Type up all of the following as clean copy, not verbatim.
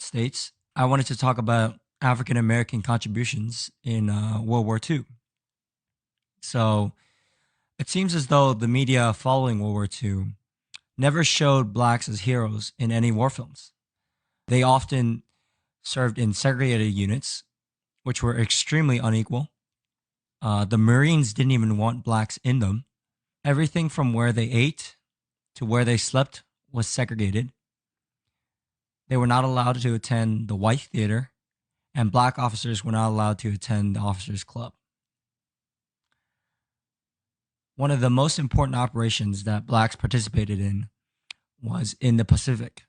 States, I wanted to talk about African American contributions in World War II. So it seems as though the media following World War II never showed blacks as heroes in any war films. They often served in segregated units, which were extremely unequal. The Marines didn't even want blacks in them. Everything from where they ate to where they slept was segregated. They were not allowed to attend the white theater, and black officers were not allowed to attend the officers' club. One of the most important operations that blacks participated in was in the Pacific.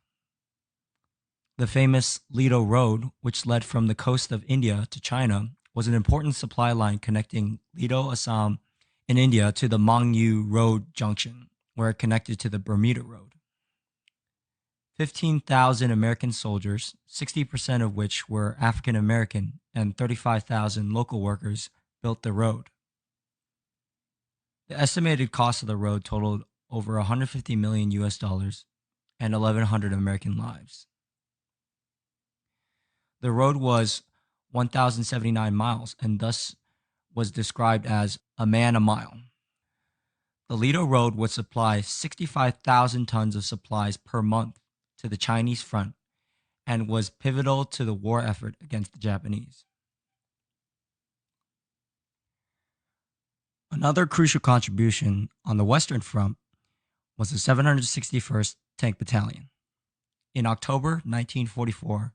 The famous Lido Road, which led from the coast of India to China, was an important supply line connecting Lido, Assam, in India to the Mongyu Road junction, where it connected to the Bermuda Road. 15,000 American soldiers, 60% of which were African American, and 35,000 local workers built the road. The estimated cost of the road totaled over 150 million US dollars and 1,100 American lives. The road was 1,079 miles and thus was described as a man a mile. The Lido Road would supply 65,000 tons of supplies per month to the Chinese front and was pivotal to the war effort against the Japanese. Another crucial contribution on the Western Front was the 761st Tank Battalion. In October 1944,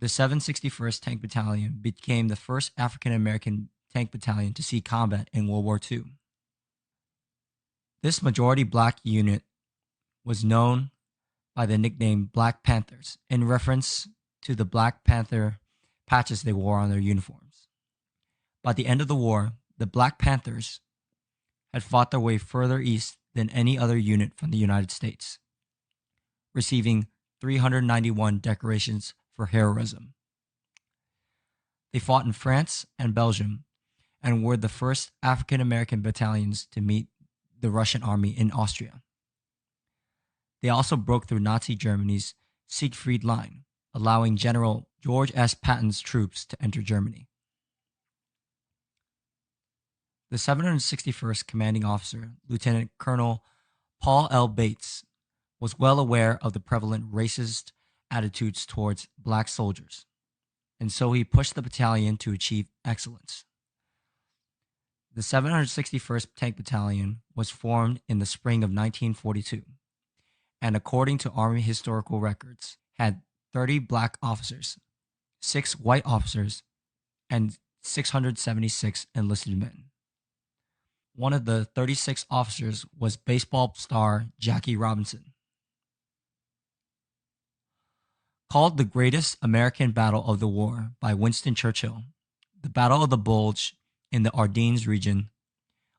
the 761st Tank Battalion became the first African American tank battalion to see combat in World War II. This majority black unit was known by the nickname Black Panthers in reference to the Black Panther patches they wore on their uniforms. By the end of the war, the Black Panthers had fought their way further east than any other unit from the United States, receiving 391 decorations for heroism. They fought in France and Belgium and were the first African American battalions to meet the Russian army in Austria. They also broke through Nazi Germany's Siegfried Line, allowing General George S. Patton's troops to enter Germany. The 761st commanding officer, Lieutenant Colonel Paul L. Bates, was well aware of the prevalent racist attitudes towards black soldiers, and so he pushed the battalion to achieve excellence. The 761st Tank Battalion was formed in the spring of 1942, and according to Army historical records, had 30 black officers, 6 white officers, and 676 enlisted men. One of the 36 officers was baseball star Jackie Robinson. Called the greatest American battle of the war by Winston Churchill, the Battle of the Bulge in the Ardennes region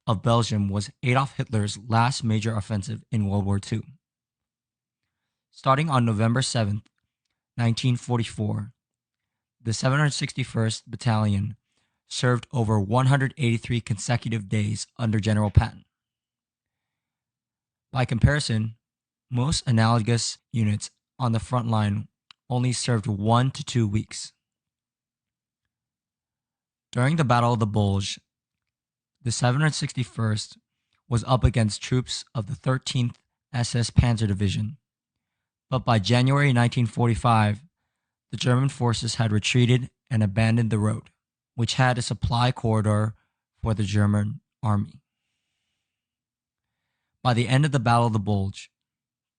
of Belgium was Adolf Hitler's last major offensive in World War II. Starting on November 7, 1944, the 761st Battalion served over 183 consecutive days under General Patton. By comparison, most analogous units on the front line only served 1 to 2 weeks. During the Battle of the Bulge, the 761st was up against troops of the 13th SS Panzer Division, but by January 1945, the German forces had retreated and abandoned the road, which had a supply corridor for the German army. By the end of the Battle of the Bulge,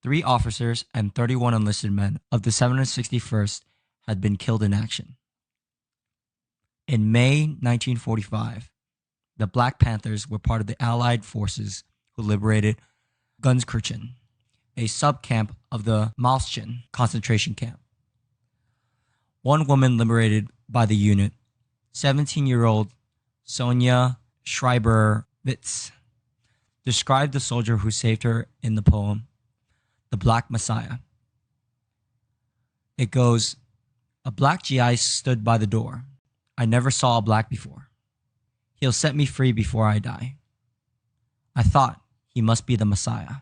3 officers and 31 enlisted men of the 761st had been killed in action. In May 1945, the Black Panthers were part of the Allied forces who liberated Gunskirchen, a sub-camp of the Malchen concentration camp. One woman liberated by the unit, 17-year-old Sonia Schreiber-Witz, described the soldier who saved her in the poem, The Black Messiah. It goes, "A black GI stood by the door. I never saw a black before. He'll set me free before I die. I thought he must be the Messiah."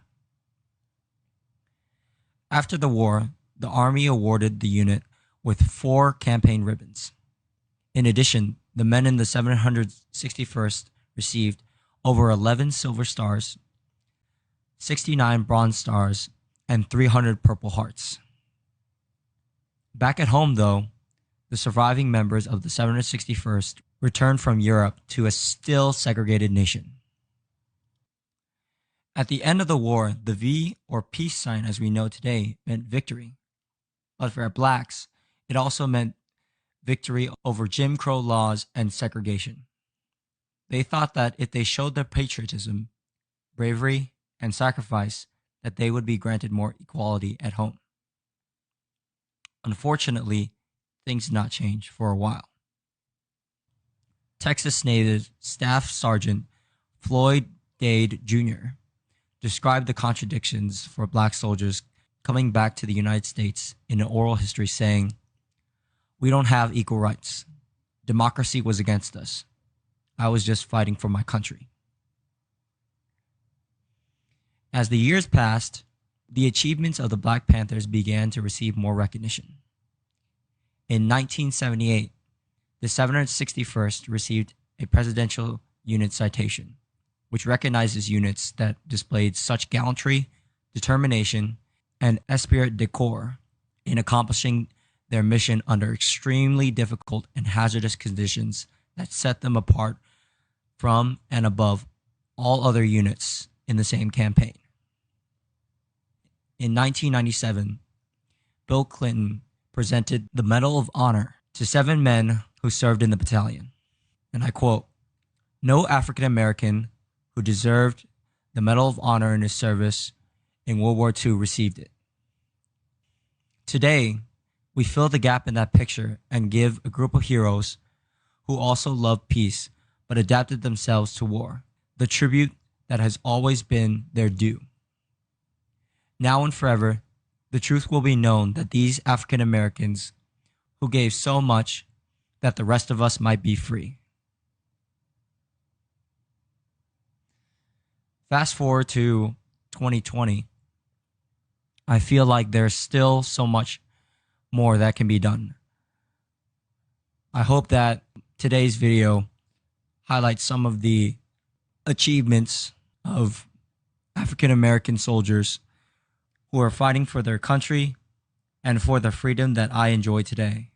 After the war, the Army awarded the unit with 4 campaign ribbons. In addition, the men in the 761st received over 11 silver stars, 69 bronze stars, and 300 purple hearts. Back at home, though, the surviving members of the 761st returned from Europe to a still segregated nation. At the end of the war, the V, or peace sign as we know today, meant victory. But for blacks, it also meant victory over Jim Crow laws and segregation. They thought that if they showed their patriotism, bravery, and sacrifice, that they would be granted more equality at home. Unfortunately, things did not change for a while. Texas native Staff Sergeant Floyd Dade Jr. described the contradictions for black soldiers coming back to the United States in an oral history saying, "We don't have equal rights. Democracy was against us. I was just fighting for my country." As the years passed, the achievements of the Black Panthers began to receive more recognition. In 1978, the 761st received a Presidential Unit Citation, which recognizes units that displayed such gallantry, determination, and esprit de corps in accomplishing their mission under extremely difficult and hazardous conditions that set them apart from and above all other units in the same campaign. In 1997, Bill Clinton presented the Medal of Honor to 7 men who served in the battalion. And I quote, "No African American who deserved the Medal of Honor in his service in World War II received it." Today, we fill the gap in that picture and give a group of heroes who also loved peace but adapted themselves to war the tribute that has always been their due. Now and forever, the truth will be known that these African Americans who gave so much that the rest of us might be free. Fast forward to 2020, I feel like there's still so much more that can be done. I hope that today's video highlights some of the achievements of African American soldiers who are fighting for their country and for the freedom that I enjoy today.